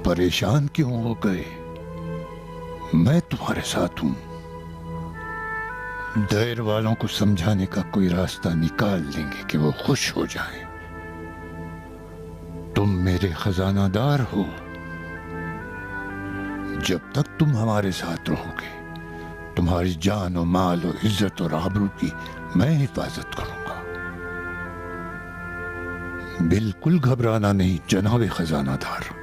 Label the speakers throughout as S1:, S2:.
S1: پریشان کیوں ہو گئے؟ میں تمہارے ساتھ ہوں. دیر والوں کو سمجھانے کا کوئی راستہ نکال لیں گے کہ وہ خوش ہو جائیں. تم میرے خزانہ دار ہو. جب تک تم ہمارے ساتھ رہو گے تمہاری جان و مال و عزت اور آبرو کی میں حفاظت کروں گا. بالکل گھبرانا نہیں جناب خزانہ دار.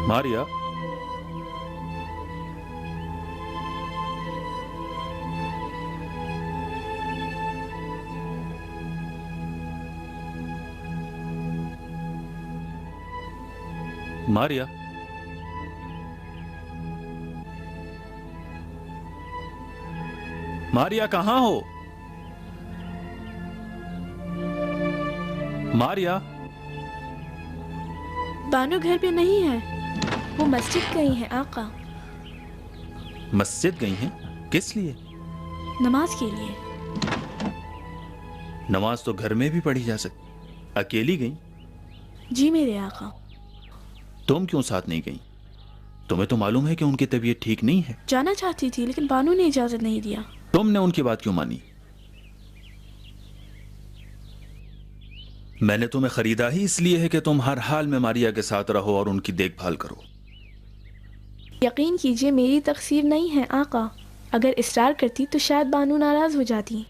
S2: ماریا، ماریا، ماریا کہاں ہو؟ ماریا،
S3: بانو گھر پہ نہیں ہے، وہ مسجد گئی ہیں آقا.
S2: مسجد گئی ہیں؟ کس لیے؟
S3: نماز کے لیے.
S2: نماز تو گھر میں بھی پڑھی جا سکتی. اکیلی گئی؟
S3: جی میرے آقا.
S2: تم کیوں ساتھ نہیں گئی؟ تمہیں تو معلوم ہے کہ ان کی طبیعت ٹھیک نہیں ہے.
S3: جانا چاہتی تھی لیکن بانو نے اجازت نہیں دیا.
S2: تم نے ان کی بات کیوں مانی؟ میں نے تمہیں خریدا ہی اس لیے ہے کہ تم ہر حال میں ماریا کے ساتھ رہو اور ان کی دیکھ بھال کرو.
S3: یقین کیجئے میری تقصیر نہیں ہے آقا. اگر اصرار کرتی تو شاید بانو ناراض ہو جاتی.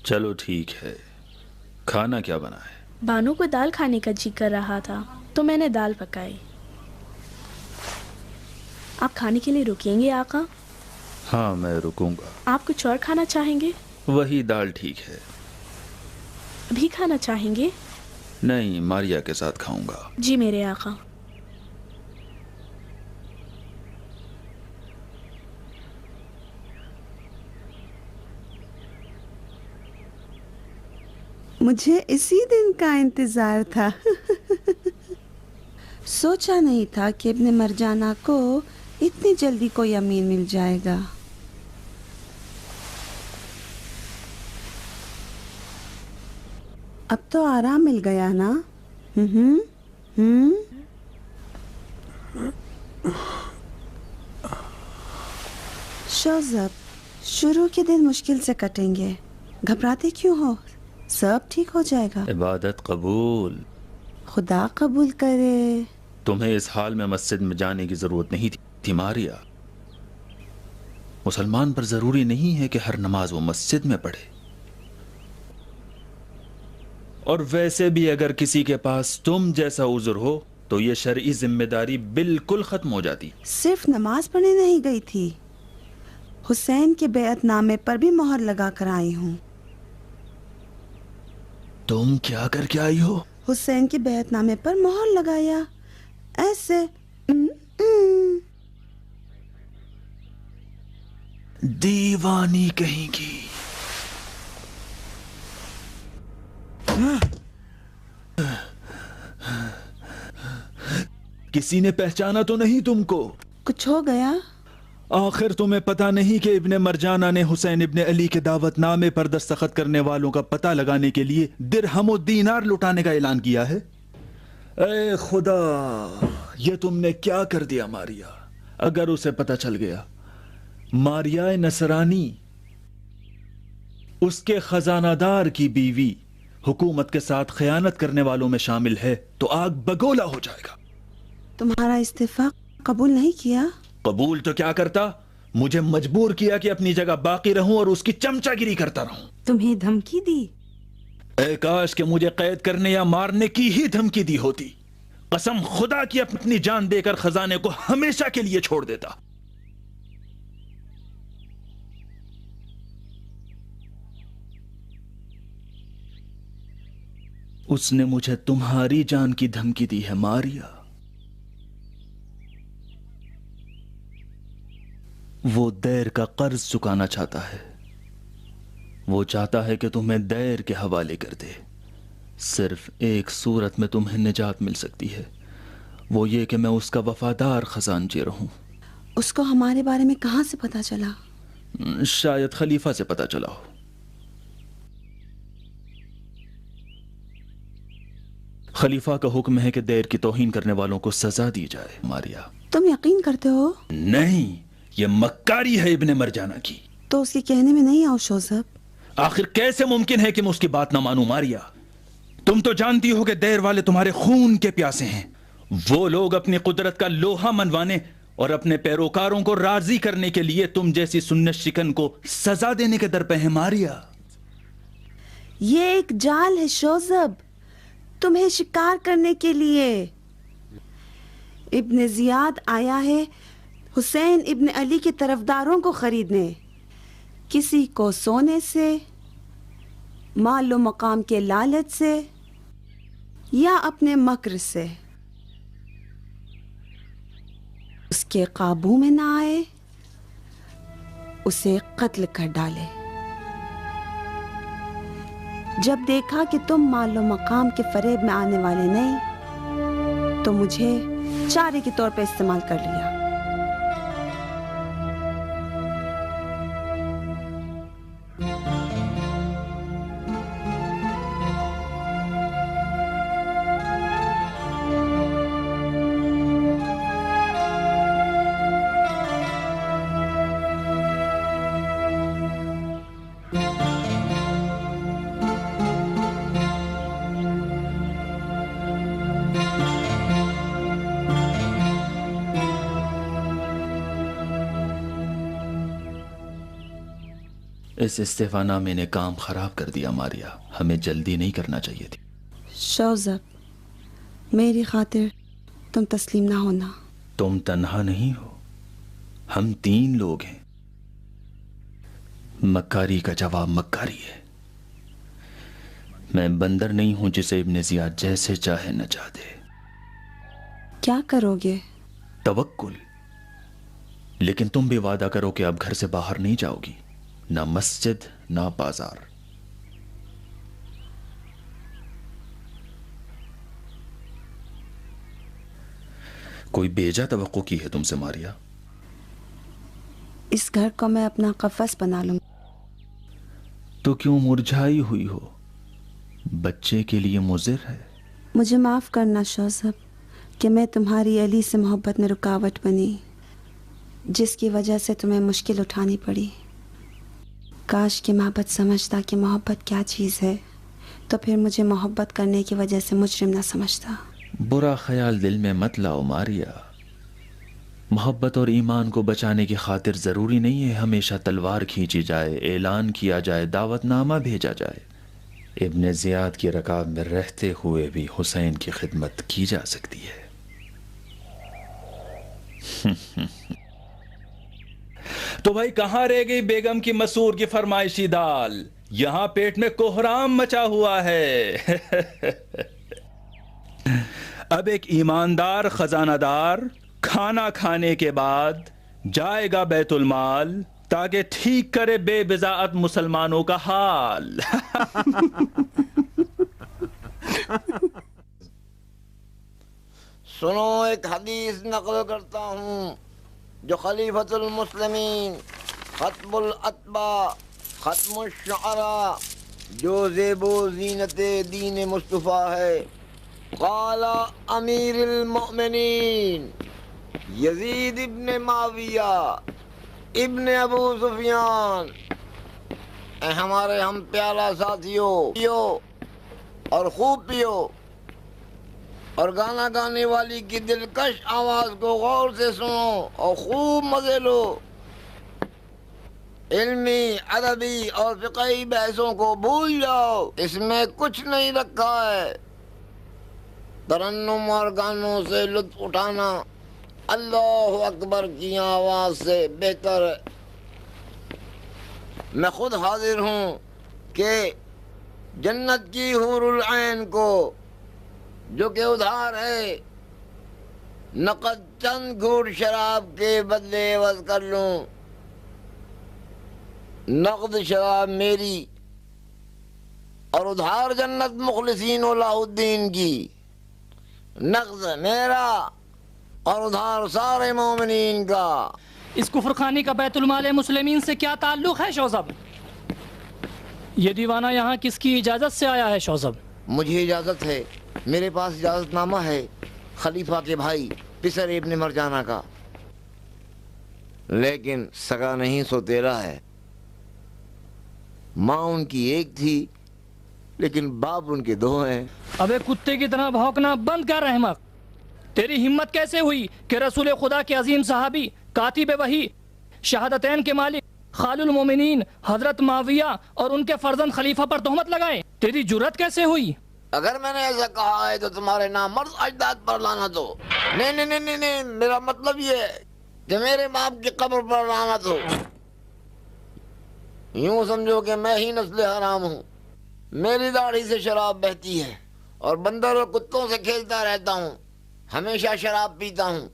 S2: چلو ٹھیک ہے. کھانا کیا بنا ہے؟
S3: بانو کو دال کھانے کا جی کر رہا تھا تو میں نے دال پکائی. آپ کھانے کے لیے رکیں گے آقا؟
S2: ہاں میں رکوں گا.
S3: آپ کچھ اور کھانا چاہیں گے؟
S2: وہی دال ٹھیک ہے.
S3: ابھی کھانا چاہیں گے؟
S2: نہیں، ماریا کے ساتھ کھاؤں گا.
S3: جی میرے آقا.
S4: مجھے اسی دن کا انتظار تھا. سوچا نہیں تھا کہ ابن مرجانہ کو اتنی جلدی کوئی امین مل جائے گا. اب تو آرام مل گیا نا؟ شوزب، شروع کے دن مشکل سے کٹیں گے. گھبراتے کیوں ہو؟ سب ٹھیک ہو جائے گا.
S2: عبادت قبول.
S4: خدا قبول کرے.
S2: تمہیں اس حال میں مسجد میں جانے کی ضرورت نہیں تھی ماریا. مسلمان پر ضروری نہیں ہے کہ ہر نماز وہ مسجد میں پڑھے. اور ویسے بھی اگر کسی کے پاس تم جیسا عذر ہو تو یہ شرعی ذمہ داری بالکل ختم ہو جاتی.
S4: صرف نماز پڑھنے نہیں گئی تھی، حسین کے بیعت نامے پر بھی مہر لگا کر آئی ہوں.
S2: تم کیا کر کے آئی ہو؟
S4: حسین کے بیعت نامے پر مہر لگایا. ایسے
S2: دیوانی کہیں کی. کسی نے پہچانا تو نہیں تم کو؟
S4: کچھ ہو گیا؟
S2: آخر تمہیں پتا نہیں کہ ابن مرجانہ نے حسین ابن علی کے دعوت نامے پر دستخط کرنے والوں کا پتہ لگانے کے لیے درہم و دینار لٹانے کا اعلان کیا ہے؟ اے خدا، یہ تم نے کیا کر دیا ماریا. اگر اسے پتہ چل گیا ماریا نصرانی اس کے خزانہ دار کی بیوی حکومت کے ساتھ خیانت کرنے والوں میں شامل ہے تو آگ بگولا ہو جائے گا.
S4: تمہارا استعفا قبول نہیں کیا؟
S2: قبول تو کیا کرتا، مجھے مجبور کیا کہ اپنی جگہ باقی رہوں اور اس کی چمچا گیری کرتا رہوں.
S4: تمہیں دھمکی دی؟
S2: اے کاش کہ مجھے قید کرنے یا مارنے کی ہی دھمکی دی ہوتی. قسم خدا کی اپنی جان دے کر خزانے کو ہمیشہ کے لیے چھوڑ دیتا. اس نے مجھے تمہاری جان کی دھمکی دی ہے ماریا. وہ دیر کا قرض چکانا چاہتا ہے. وہ چاہتا ہے کہ تمہیں دیر کے حوالے کر دے. صرف ایک صورت میں تمہیں نجات مل سکتی ہے، وہ یہ کہ میں اس کا وفادار خزانچی رہوں۔
S4: اس کو ہمارے بارے میں کہاں سے پتہ چلا؟
S2: شاید خلیفہ سے پتہ چلا ہو۔ خلیفہ کا حکم ہے کہ دیر کی توہین کرنے والوں کو سزا دی جائے۔ ماریا،
S4: تم یقین کرتے ہو؟
S2: نہیں، یہ مکاری ہے ابن مرجانہ کی۔
S4: تو اس کے کہنے میں نہیں آؤ شوذب۔
S2: آخر کیسے ممکن ہے کہ میں اس کی بات نہ مانوں؟ ماریا، تم تو جانتی ہو کہ دیر والے تمہارے خون کے پیاسے ہیں۔ وہ لوگ اپنی قدرت کا لوہا منوانے اور اپنے پیروکاروں کو راضی کرنے کے لیے تم جیسی سنت شکن کو سزا دینے کے در پہ ہیں۔ ماریا،
S4: یہ ایک جال ہے شوذب، تمہیں شکار کرنے کے لیے۔ ابن زیاد آیا ہے حسین ابن علی کے طرفداروں کو خریدنے، کسی کو سونے سے، مال و مقام کے لالچ سے یا اپنے مکر سے۔ اس کے قابو میں نہ آئے، اسے قتل کر ڈالے۔ جب دیکھا کہ تم مال و مقام کے فریب میں آنے والے نہیں، تو مجھے چارے کے طور پہ استعمال کر لیا۔
S2: اس استعفا نامے نے کام خراب کر دیا۔ ماریا، ہمیں جلدی نہیں کرنا چاہیے تھی۔
S4: شوذب، میری خاطر تم تسلیم نہ ہونا۔
S2: تم تنہا نہیں ہو، ہم 3 لوگ ہیں۔ مکاری کا جواب مکاری ہے۔ میں بندر نہیں ہوں جسے ابن زیاد جیسے چاہے نچا دے۔
S4: کیا کرو گے؟
S2: توکل۔ لیکن تم بھی وعدہ کرو کہ اب گھر سے باہر نہیں جاؤ گی، نہ مسجد نہ بازار۔ کوئی بیجا توقع کی ہے تم سے ماریا؟
S4: اس گھر کو میں اپنا قفس بنا لوں۔
S2: تو کیوں مرجھائی ہوئی ہو؟ بچے کے لیے مضر ہے۔
S4: مجھے معاف کرنا شوذب کہ میں تمہاری علی سے محبت میں رکاوٹ بنی، جس کی وجہ سے تمہیں مشکل اٹھانی پڑی۔ کاش کہ محبت سمجھتا کہ محبت کیا چیز ہے، تو پھر مجھے محبت کرنے کی وجہ سے مجرم نہ سمجھتا۔
S2: برا خیال دل میں مت لاؤ ماریا۔ محبت اور ایمان کو بچانے کی خاطر ضروری نہیں ہے ہمیشہ تلوار کھینچی جائے، اعلان کیا جائے، دعوت نامہ بھیجا جائے۔ ابن زیاد کی رکاب میں رہتے ہوئے بھی حسین کی خدمت کی جا سکتی ہے۔ تو بھائی کہاں رہ گئی بیگم کی مسور کی فرمائشی دال؟ یہاں پیٹ میں کوہرام مچا ہوا ہے۔ اب ایک ایماندار خزانہ دار کھانا کھانے کے بعد جائے گا بیت المال تاکہ ٹھیک کرے بے بضاعت مسلمانوں کا حال۔
S5: سنو، ایک حدیث نقل کرتا ہوں جو خلیفۃ المسلمین، ختم الاتباع، ختم الشعراء، جو زیب و زینت دین مصطفیٰ ہے، قال امیر المؤمنین یزید ابن معاویہ ابن ابو سفیان، اے ہمارے ہم پیالہ ساتھیوں، پیو اور خوب پیو، اور گانا گانے والی کی دلکش آواز کو غور سے سنو اور خوب مزے لو۔ علمی، ادبی اور فقہی بحثوں کو بھول جاؤ، اس میں کچھ نہیں رکھا ہے۔ ترنم اور گانوں سے لطف اٹھانا اللہ اکبر کی آواز سے بہتر ہے۔ میں خود حاضر ہوں کہ جنت کی حور العین کو، جو کہ ادھار ہے، نقد چند گھوٹ شراب کے بدلے عوض کر لوں۔ نقد شراب میری اور ادھار جنت مخلصین اللہ الدین کی، نقض میرا اور ادھار سارے مومنین کا۔
S6: اس کفر خانی کا بیت المال مسلمین سے کیا تعلق ہے شوذب؟ یہ دیوانہ یہاں کس کی اجازت سے آیا ہے شوذب؟
S5: مجھے اجازت ہے، میرے پاس اجازت نامہ ہے خلیفہ کے بھائی پسر ابن مرجانہ کا، لیکن سگا نہیں سوتیرا ہے۔ ماں ان کی ایک تھی لیکن باپ ان کے دو ہیں۔
S6: ابے کتے کی طرح بھونکنا بند کر احمق۔ تیری ہمت کیسے ہوئی کہ رسول خدا کے عظیم صحابی، کاتب وحی، شہادتین کے مالک، خال المومنین حضرت معاویہ اور ان کے فرزند خلیفہ پر تہمت لگائے؟ تیری جرت کیسے ہوئی؟
S5: اگر میں نے ایسا کہا ہے تو تمہارے نامرد اجداد پر لعنت ہو۔ نہیں، میرا مطلب یہ ہے کہ میرے باپ کی قبر پر لعنت ہو۔ یوں سمجھو کہ میں ہی نسل حرام ہوں، میری داڑھی سے شراب بہتی ہے اور بندر اور کتوں سے کھیلتا رہتا ہوں، ہمیشہ شراب پیتا ہوں۔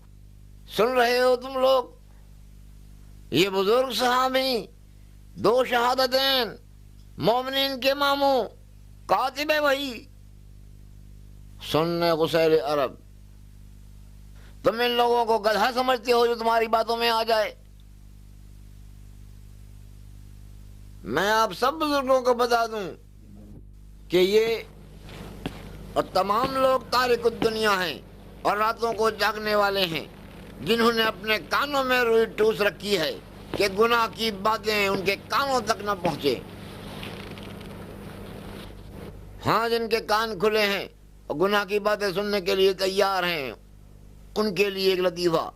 S5: سن رہے ہو تم لوگ؟ یہ بزرگ صحابی، دو شہادتین، مومنین کے ماموں، کاتب وحی، سننے غسیل عرب، تم ان لوگوں کو گدھا سمجھتے ہو جو تمہاری باتوں میں آ جائے؟ میں آپ سب بزرگوں کو بتا دوں کہ یہ اور تمام لوگ تارک الدنیا ہیں اور راتوں کو جاگنے والے ہیں، جنہوں نے اپنے کانوں میں روئی ٹوس رکھی ہے کہ گناہ کی باتیں ان کے کانوں تک نہ پہنچے۔ ہاں، جن کے کان کھلے ہیں اور گناہ کی باتیں سننے کے لیے تیار ہیں، ان کے لیے ایک لطیفہ۔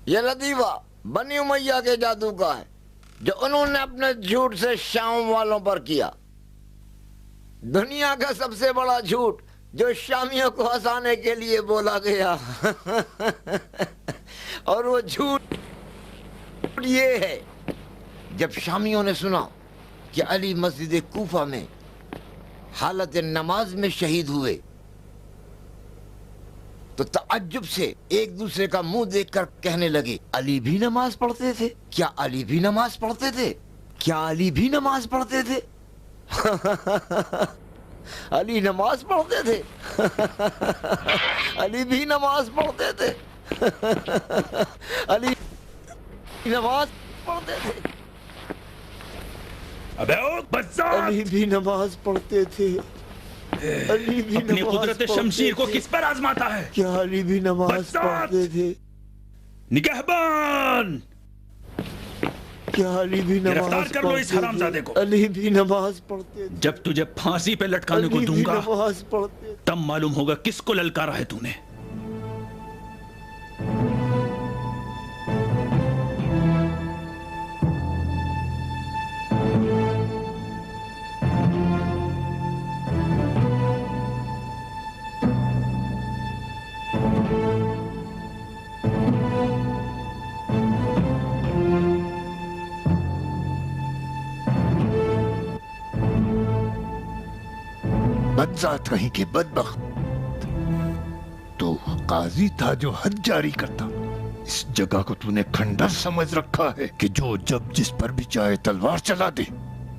S5: یہ لطیفہ بنی امیہ کے جادو کا ہے جو انہوں نے اپنے جھوٹ سے شام والوں پر کیا۔ دنیا کا سب سے بڑا جھوٹ جو شامیوں کو ہنسانے کے لیے بولا گیا اور وہ جھوٹ یہ ہے، جب شامیوں نے سنا کہ علی مسجد کوفہ میں حالت نماز میں شہید ہوئے تو تعجب سے ایک دوسرے کا منہ دیکھ کر کہنے لگے، علی بھی نماز پڑھتے تھے؟ کیا علی بھی نماز پڑھتے تھے؟ کیا علی بھی نماز پڑھتے تھے؟ علی نماز پڑھتے تھے؟ علی بھی نماز پڑھتے تھے؟ علی نماز پڑھتے تھے؟
S2: ابے او بزاد!
S5: علی بھی نماز پڑھتے تھے؟ علی بھی
S2: اپنی
S5: نماز
S2: قدرت
S5: پڑھتے
S2: شمشیر کو
S5: تھے؟
S2: کس پر آزماتا ہے؟
S5: کیا علی بھی نماز
S2: بزاد!
S5: پڑھتے تھے؟
S2: نگہبان!
S5: کیا علی بھی نماز
S2: گرفتار کر لو اس
S5: پڑھتے
S2: حرامزادے
S5: تھے؟
S2: کو۔
S5: علی بھی نماز پڑھتے تھے؟
S2: جب تجھے پھانسی پہ لٹکانے کو
S5: علی
S2: دوں
S5: بھی
S2: گا
S5: نماز پڑھتے تھے؟
S2: تب معلوم ہوگا کس کو للکارا ہے تو نے۔
S1: بدذات کہیں کے بدبخت، تو قاضی تھا جو حد جاری کرتا۔ اس جگہ کو تو نے کھنڈر سمجھ رکھا ہے کہ جو جب جس پر بھی چاہے تلوار چلا دے۔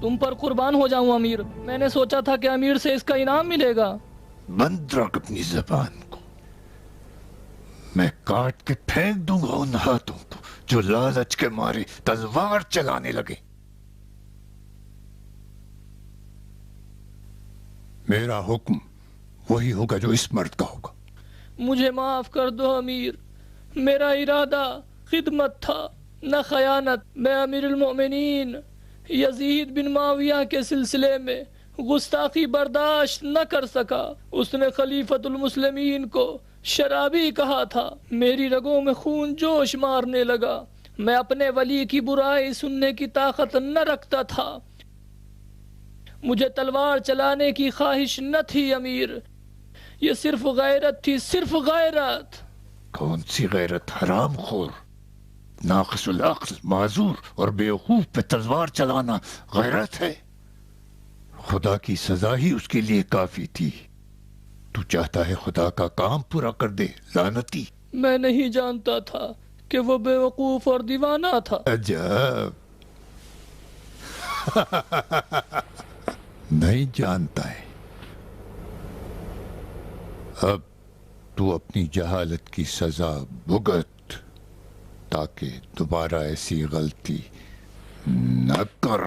S6: تم پر قربان ہو جاؤں امیر، میں نے سوچا تھا کہ امیر سے اس کا انعام ملے گا۔
S1: بند رکھ اپنی زبان کو، میں کاٹ کے پھینک دوں گا ان ہاتھوں کو جو لالچ کے مارے تلوار چلانے لگے۔ میرا حکم وہی ہوگا جو اس مرد کا ہوگا۔
S6: مجھے معاف کر دو امیر، میرا ارادہ خدمت تھا نہ خیانت۔ میں امیر المؤمنین یزید بن معاویہ کے سلسلے میں گستاخی برداشت نہ کر سکا۔ اس نے خلیفۃ المسلمین کو شرابی کہا تھا، میری رگوں میں خون جوش مارنے لگا۔ میں اپنے ولی کی برائی سننے کی طاقت نہ رکھتا تھا۔ مجھے تلوار چلانے کی خواہش نہ تھی امیر، یہ صرف غیرت تھی، صرف غیرت۔
S1: کون سی غیرت؟ حرام خور، ناقص العقل، معذور اور بیوقوف پہ تلوار چلانا غیرت ہے؟ خدا کی سزا ہی اس کے لیے کافی تھی۔ تو چاہتا ہے خدا کا کام پورا کر دے، لعنتی۔
S6: میں نہیں جانتا تھا کہ وہ بیوقوف اور دیوانہ تھا۔
S1: عجب! نہیں جانتا ہے. اب تو اپنی جہالت کی سزا بھگت تاکہ دوبارہ ایسی غلطی نہ کر.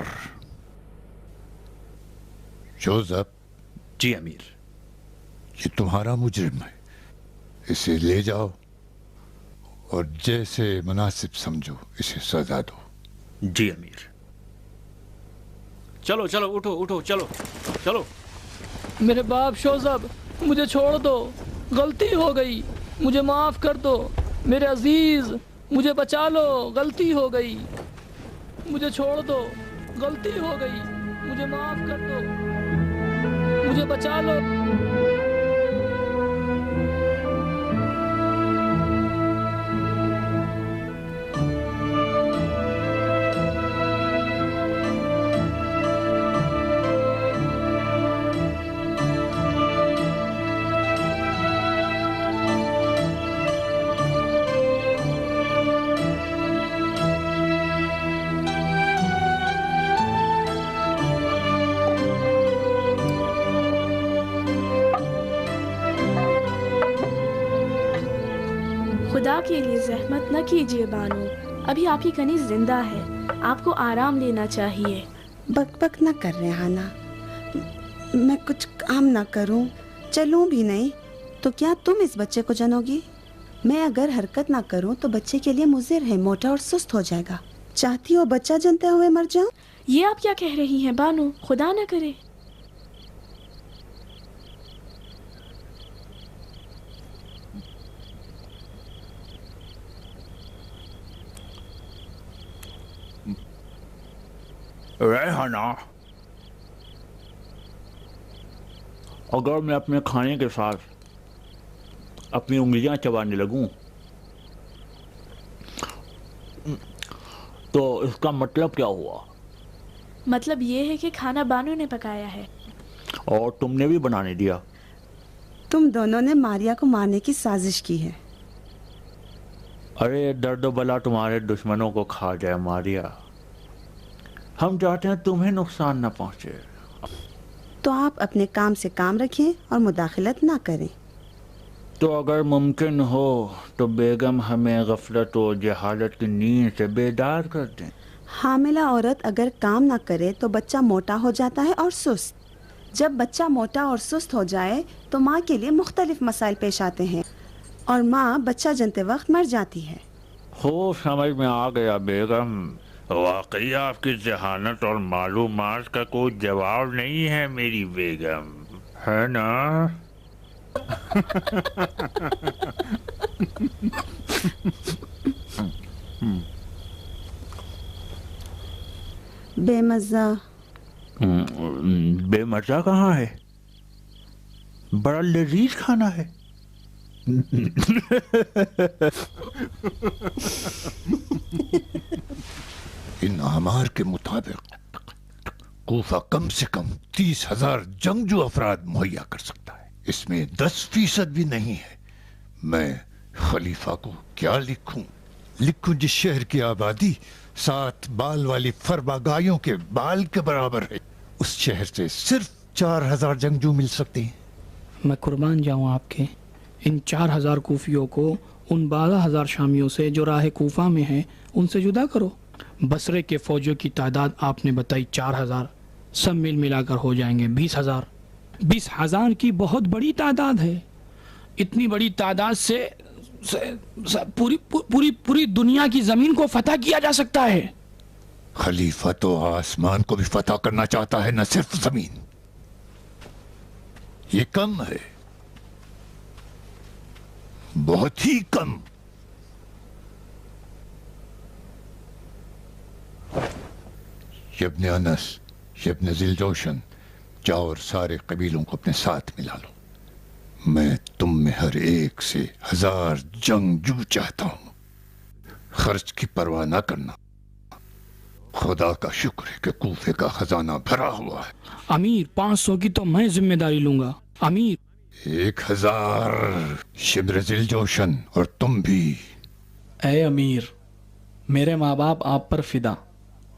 S1: جوزف،
S2: جی امیر.
S1: یہ تمہارا مجرم ہے، اسے لے جاؤ اور جیسے مناسب سمجھو اسے سزا دو.
S2: جی امیر. چلو چلو اٹھو اٹھو چلو چلو.
S6: میرے باپ شوزب، مجھے چھوڑ دو، غلطی ہو گئی، مجھے معاف کر دو. میرے عزیز، مجھے بچا لو، غلطی ہو گئی، مجھے چھوڑ دو، غلطی ہو گئی، مجھے معاف کر دو، مجھے بچا لو.
S3: خدا کے لیے زحمت نہ کیجیے بانو، ابھی آپ کی کنیز زندہ ہے، آپ کو آرام لینا چاہیے.
S4: بک بک نہ کر ریحانہ، میں کچھ کام نہ کروں، چلوں بھی نہیں تو کیا تم اس بچے کو جنو گی؟ میں اگر حرکت نہ کروں تو بچے کے لیے مضر ہے، موٹا اور سست ہو جائے گا. چاہتی ہو بچہ جنتے ہوئے مر جاؤں؟
S3: یہ آپ کیا کہہ رہی ہیں بانو؟ خدا نہ کرے.
S2: ریحانہ، اگر میں اپنے کھانے کے ساتھ اپنی انگلیاں چبانے لگوں تو اس کا مطلب کیا ہوا؟
S3: مطلب یہ ہے کہ کھانا بانو نے پکایا ہے.
S2: اور تم نے بھی بنانے دیا؟
S4: تم دونوں نے ماریا کو مارنے کی سازش کی ہے.
S2: ارے درد و بلا تمہارے دشمنوں کو کھا جائے ماریا، ہم چاہتے ہیں تمہیں نقصان نہ پہنچے.
S4: تو آپ اپنے کام سے کام رکھیں اور مداخلت نہ کریں.
S2: تو اگر ممکن ہو تو بیگم ہمیں غفلت و جہالت کی نیند سے بیدار کر دیں.
S4: حاملہ عورت اگر کام نہ کرے تو بچہ موٹا ہو جاتا ہے اور سست. جب بچہ موٹا اور سست ہو جائے تو ماں کے لیے مختلف مسائل پیش آتے ہیں اور ماں بچہ جنتے وقت مر جاتی ہے.
S2: خوب سمجھ میں آ گیا بیگم، واقعی آپ کی ذہانت اور معلومات کا کوئی جواب نہیں ہے میری بیگم، ہے نا؟
S4: بے مزہ.
S2: بے مزہ کہاں ہے؟ بڑا لذیذ کھانا ہے.
S1: ان اعمار کے مطابق کوفہ کم سے کم 30,000 جنگجو افراد مہیا کر سکتا ہے، اس میں 10% بھی نہیں ہے. میں خلیفہ کو کیا لکھوں جس شہر کی آبادی 7 بال والی فربا گایوں کے بال کے برابر ہے، اس شہر سے صرف 4,000 جنگجو مل سکتے ہیں.
S6: میں قربان جاؤں آپ کے. ان 4,000 کوفیوں کو ان 12,000 شامیوں سے جو راہ کوفہ میں ہیں ان سے جدا کرو. بصرے کے فوجیوں کی تعداد آپ نے بتائی 4,000، سب مل ملا کر ہو جائیں گے 20,000. 20,000 کی بہت بڑی تعداد ہے. اتنی بڑی تعداد سے پوری دنیا کی زمین کو فتح کیا جا سکتا ہے.
S1: خلیفہ تو آسمان کو بھی فتح کرنا چاہتا ہے، نہ صرف زمین. یہ کم ہے، بہت ہی کم. ابن انس، ابن ذی الجوشن، جاؤ اور سارے قبیلوں کو اپنے ساتھ ملا لو. میں تم میں ہر ایک سے 1000 جنگجو چاہتا ہوں. خرچ کی پرواہ نہ کرنا. خدا کا شکر ہے کہ کوفے کا خزانہ بھرا ہوا ہے.
S6: امیر 500 کی تو میں ذمہ داری لوں گا. امیر
S1: 1000 شبر ذی الجوشن، اور تم بھی.
S7: اے امیر، میرے ماں باپ آپ پر فدا.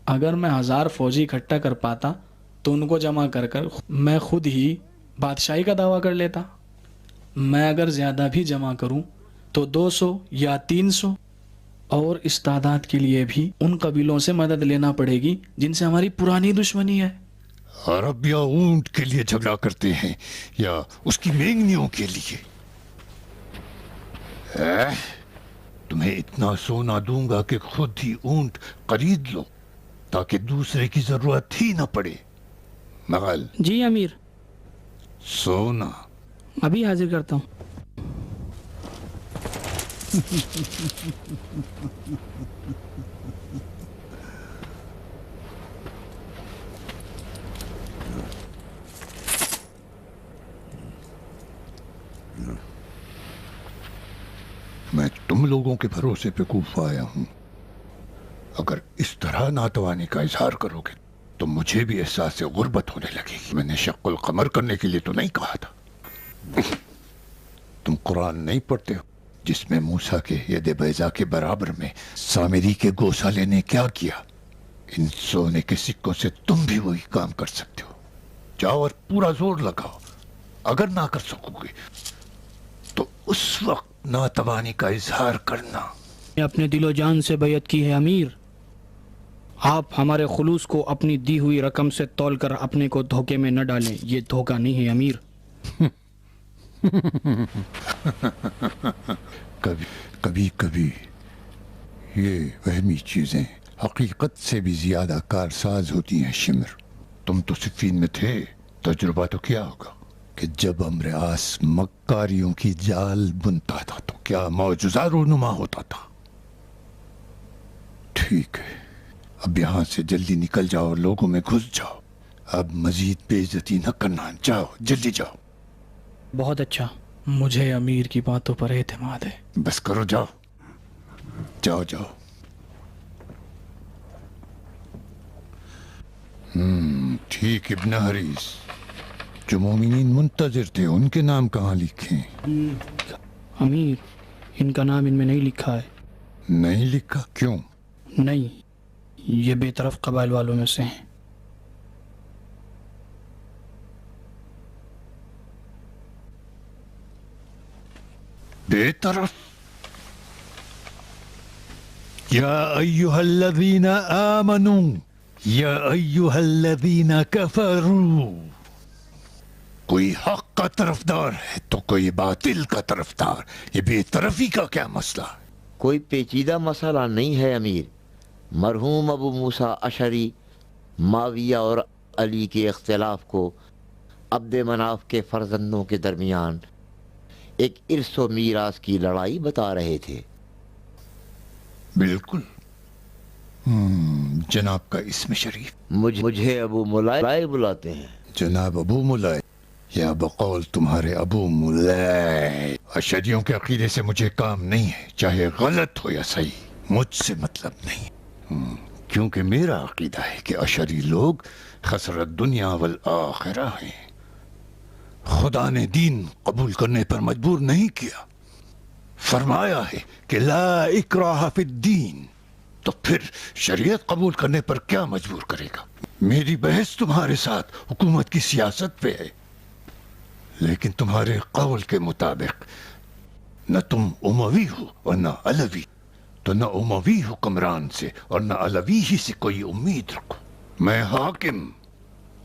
S7: اگر میں 1000 فوجی اکٹھا کر پاتا تو ان کو جمع کر کر میں خود ہی بادشاہی کا دعویٰ کر لیتا. میں اگر زیادہ بھی جمع کروں تو 200 یا 300، اور اس تعداد کے لیے بھی ان قبیلوں سے مدد لینا پڑے گی جن سے ہماری پرانی دشمنی ہے.
S1: عرب یا اونٹ کے لیے جھگڑا کرتے ہیں یا اس کی مینگنیوں کے لیے؟ تمہیں اتنا سونا دوں گا کہ خود ہی اونٹ خرید لو تاکہ دوسرے کی ضرورت ہی نہ پڑے. مغل
S6: جی امیر،
S1: سونا
S6: ابھی حاضر کرتا ہوں.
S1: میں تم لوگوں کے بھروسے پہ کوفہ آیا ہوں. اگر اس طرح ناتوانی کا اظہار کرو گے تو مجھے بھی احساس غربت ہونے لگے گی. میں نے شق القمر کرنے کے لیے تو نہیں کہا تھا. تم قرآن نہیں پڑھتے ہو جس میں موسیٰ کے ید بیضا کے برابر میں سامری کے گوسالے نے کیا کیا؟ ان سونے کے سکوں سے تم بھی وہی کام کر سکتے ہو. جاؤ اور پورا زور لگاؤ. اگر نہ کر سکو گے تو اس وقت ناتوانی کا اظہار کرنا.
S6: میں اپنے دل و جان سے بیعت کی ہے امیر. آپ ہمارے خلوص کو اپنی دی ہوئی رقم سے تول کر اپنے کو دھوکے میں نہ ڈالیں. یہ دھوکہ نہیں ہے امیر.
S1: کبھی یہ وہمی چیزیں حقیقت سے بھی زیادہ کارساز ہوتی ہیں. شمر، تم تو صفین میں تھے. تجربہ تو کیا ہوگا کہ جب امر آس مکاریوں کی جال بنتا تھا تو کیا معجزہ رونما ہوتا تھا. ٹھیک ہے، اب یہاں سے جلدی نکل جاؤ، لوگوں میں گھس جاؤ. اب مزید بے عزتی نہ کرنا. جاؤ، جلدی جاؤ.
S6: بہت اچھا.
S7: مجھے امیر کی باتوں پر اعتماد ہے.
S1: بس کرو، جاؤ جاؤ جاؤ. ٹھیک. ابن حریث، جو مومنین منتظر تھے ان کے نام کہاں لکھے؟
S6: امیر، ان کا نام ان میں نہیں لکھا ہے.
S1: نہیں لکھا؟ کیوں؟
S6: نہیں، یہ بے طرف قبائل والوں میں سے ہیں.
S1: بے طرف؟ یا ایہا الذین آمنوا یا ایہا الذین کفروا. کوئی حق کا طرفدار ہے تو کوئی باطل کا طرفدار. یہ بے طرفی کا کیا مسئلہ ہے؟
S5: کوئی پیچیدہ مسئلہ نہیں ہے امیر. مرحوم ابو موسیٰ اشعری معاویہ اور علی کے اختلاف کو عبد مناف کے فرزندوں کے درمیان ایک ارث و میراث کی لڑائی بتا رہے تھے.
S1: بالکل. جناب کا اسم شریف؟
S5: مجھے ابو ملائے بلاتے ہیں.
S1: جناب ابو ملائے، یا بقول تمہارے ابو ملائے. اشعریوں کے عقیدے سے مجھے کام نہیں ہے، چاہے غلط ہو یا صحیح. مجھ سے مطلب نہیں، کیونکہ میرا عقیدہ ہے کہ اشعری لوگ خسرت دنیا والآخرہ ہیں. خدا نے دین قبول کرنے پر مجبور نہیں کیا. فرمایا ہے کہ لا اکراہ فی الدین. تو پھر شریعت قبول کرنے پر کیا مجبور کرے گا؟ میری بحث تمہارے ساتھ حکومت کی سیاست پہ ہے، لیکن تمہارے قول کے مطابق نہ تم اموی ہو اور نہ علوی، تو نہ اموی حکمران سے اور نہ علوی ہی سے کوئی امید رکھو. میں حاکم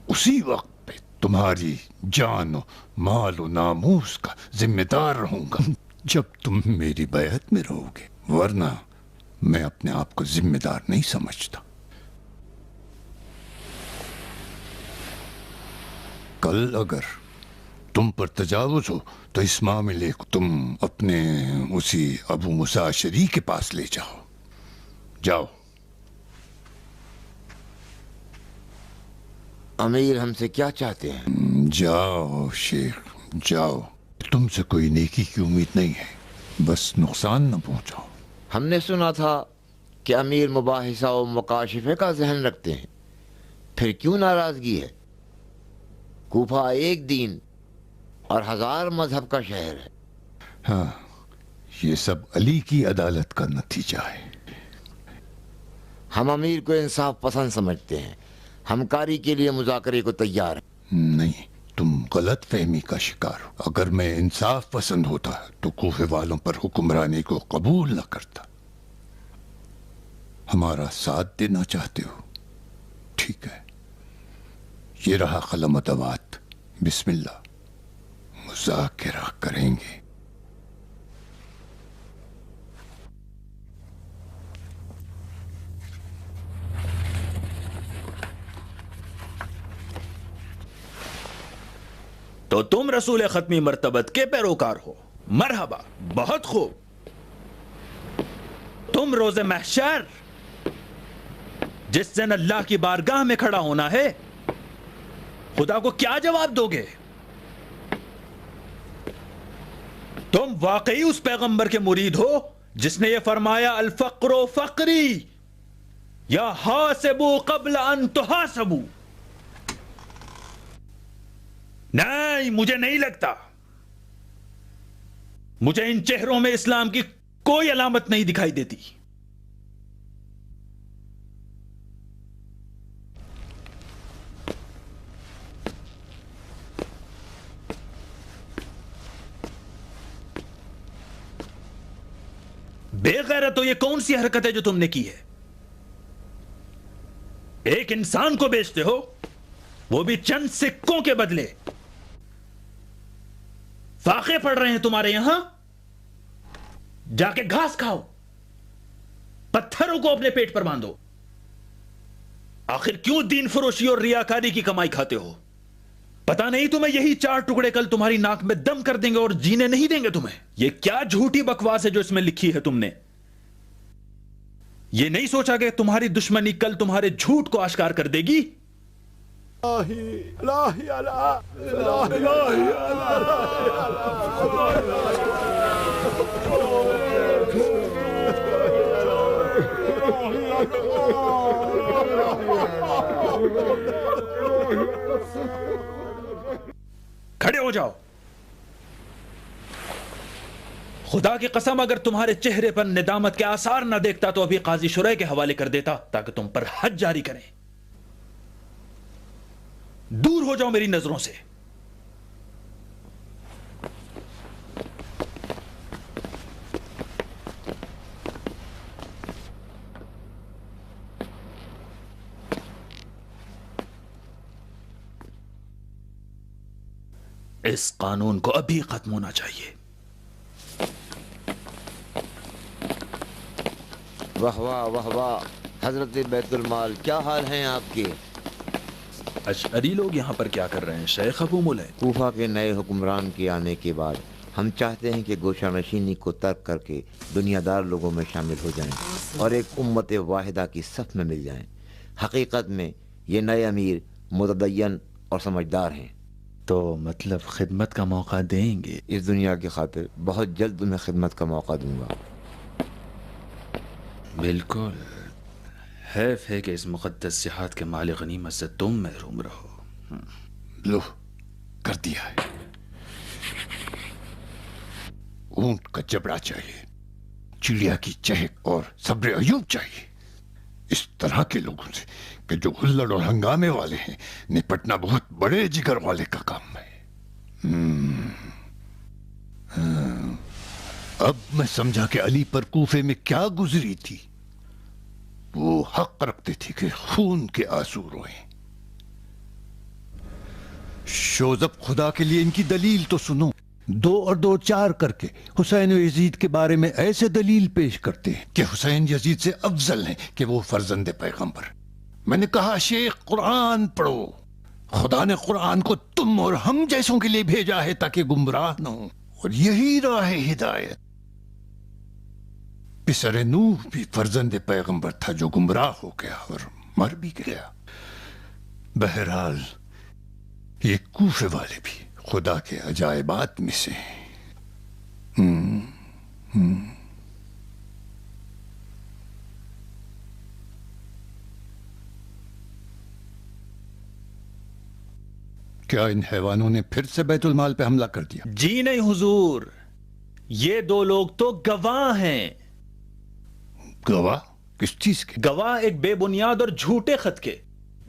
S1: اسی وقت پہ تمہاری جان و مال و ناموس کا ذمہ دار رہوں گا جب تم میری بیعت میں رہو گے، ورنہ میں اپنے آپ کو ذمہ دار نہیں سمجھتا. کل اگر تم پر تجاوز ہو تو اس معاملے کو تم اپنے اسی ابو موسیٰ اشعری کے پاس لے جاؤ. جاؤ.
S5: امیر ہم سے کیا چاہتے ہیں؟
S1: جاؤ شیخ، جاؤ. تم سے کوئی نیکی کی امید نہیں ہے، بس نقصان نہ پہنچاؤ.
S5: ہم نے سنا تھا کہ امیر مباحثہ و مکاشفے کا ذہن رکھتے ہیں. پھر کیوں ناراضگی ہے؟ کوفہ ایک دین اور 1000 مذہب کا شہر ہے.
S1: ہاں، یہ سب علی کی عدالت کا نتیجہ ہے.
S5: ہم امیر کو انصاف پسند سمجھتے ہیں. ہمکاری کے لیے مذاکرے کو تیار ہیں۔
S1: نہیں، تم غلط فہمی کا شکار ہو۔ اگر میں انصاف پسند ہوتا تو کوفے والوں پر حکمرانی کو قبول نہ کرتا۔ ہمارا ساتھ دینا چاہتے ہو؟ ٹھیک ہے، یہ رہا قلم ادوات، بسم اللہ، مذاکرہ کریں گے۔
S2: تو تم رسول ختمی مرتبت کے پیروکار ہو، مرحبا، بہت خوب۔ تم روز محشر جس دن اللہ کی بارگاہ میں کھڑا ہونا ہے، خدا کو کیا جواب دو گے؟ تم واقعی اس پیغمبر کے مرید ہو جس نے یہ فرمایا الفقر فقری یا حاسبوا قبل ان تحاسبوا؟ نہیں، مجھے نہیں لگتا۔ مجھے ان چہروں میں اسلام کی کوئی علامت نہیں دکھائی دیتی۔ بے غیرت تو یہ کون سی حرکت ہے جو تم نے کی ہے؟ ایک انسان کو بیچتے ہو، وہ بھی چند سکوں کے بدلے۔ فاقے پڑ رہے ہیں تمہارے یہاں، جا کے گھاس کھاؤ، پتھروں کو اپنے پیٹ پر باندھو۔ آخر کیوں دین فروشی اور ریاکاری کی کمائی کھاتے ہو؟ پتا نہیں تمہیں یہی 4 ٹکڑے کل تمہاری ناک میں دم کر دیں گے اور جینے نہیں دیں گے تمہیں۔ یہ کیا جھوٹی بکواس ہے جو اس میں لکھی ہے تم نے؟ یہ نہیں سوچا کہ تمہاری دشمنی کل تمہارے جھوٹ کو آشکار کر دے گی؟ کھڑے ہو جاؤ۔ خدا کی قسم اگر تمہارے چہرے پر ندامت کے آثار نہ دیکھتا تو ابھی قاضی شرح کے حوالے کر دیتا تاکہ تم پر حد جاری کریں۔ دور ہو جاؤ میری نظروں سے۔ اس قانون کو ابھی ختم ہونا چاہیے۔
S5: واہ واہ واہ واہ، حضرت بیت المال، کیا حال ہیں آپ کے؟
S2: اشعری لوگ یہاں پر کیا کر رہے ہیں شیخ ابو ملے؟
S5: کوفہ کے نئے حکمران کے آنے کے بعد ہم چاہتے ہیں کہ گوشہ نشینی کو ترک کر کے دنیا دار لوگوں میں شامل ہو جائیں اور ایک امت واحدہ کی صف میں مل جائیں۔ حقیقت میں یہ نئے امیر متدین اور سمجھدار ہیں۔
S2: تو مطلب خدمت کا موقع دیں گے؟
S5: اس دنیا کی خاطر بہت جلد تمہیں خدمت کا موقع دوں گا۔
S2: بالکل، حیف ہے کہ اس مقدس جہاد کے مال غنیمت سے تم محروم رہو۔
S1: لو، کر دیا ہے۔ اونٹ کا جبڑا چاہیے، چڑیا کی چہک اور صبر ایوب چاہیے۔ اس طرح کے لوگوں سے کہ جو ہلڑ اور ہنگامے والے ہیں نپٹنا بہت بڑے جگر والے کا کام ہے۔ اب میں سمجھا کہ علی پر کوفے میں کیا گزری تھی۔ وہ حق رکھتے تھے کہ خون کے آنسو روئیں۔ شوذب، خدا کے لیے ان کی دلیل تو سنو۔ 2 اور 2 4 کر کے حسین و یزید کے بارے میں ایسے دلیل پیش کرتے ہیں کہ حسین یزید سے افضل ہیں کہ وہ فرزند پیغمبر۔ میں نے کہا شیخ قرآن پڑھو، خدا نے قرآن کو تم اور ہم جیسوں کے لیے بھیجا ہے تاکہ گمراہ نہ ہوں، اور یہی راہ ہدایت۔ پسر نوح بھی فرزند پیغمبر تھا جو گمراہ ہو گیا اور مر بھی گیا۔ بہرحال یہ کوفے والے بھی خدا کے عجائبات میں سے ہیں۔ کیا ان حیوانوں نے پھر سے بیت المال پہ حملہ کر دیا؟
S2: جی نہیں حضور، یہ 2 لوگ تو گواہ ہیں۔
S1: گواہ؟ کس چیز کے؟
S2: گواہ ایک بے بنیاد اور جھوٹے خط کے۔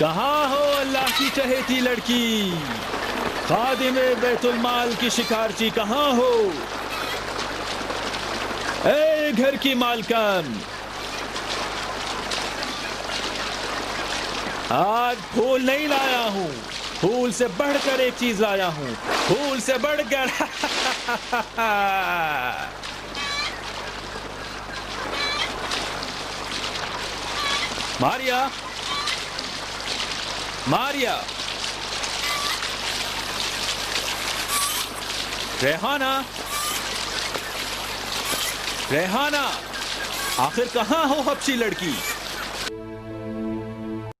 S2: کہاں ہو اللہ کی چہیتی لڑکی؟ خادم بیت المال کی شکارچی کہاں ہو؟ اے گھر کی مالکن، آج پھول نہیں لایا ہوں، پھول سے بڑھ کر ایک چیز لایا ہوں، پھول سے بڑھ کر ماریا، ماریا، ریحانہ، ریحانہ، آخر کہاں ہو حبشی لڑکی؟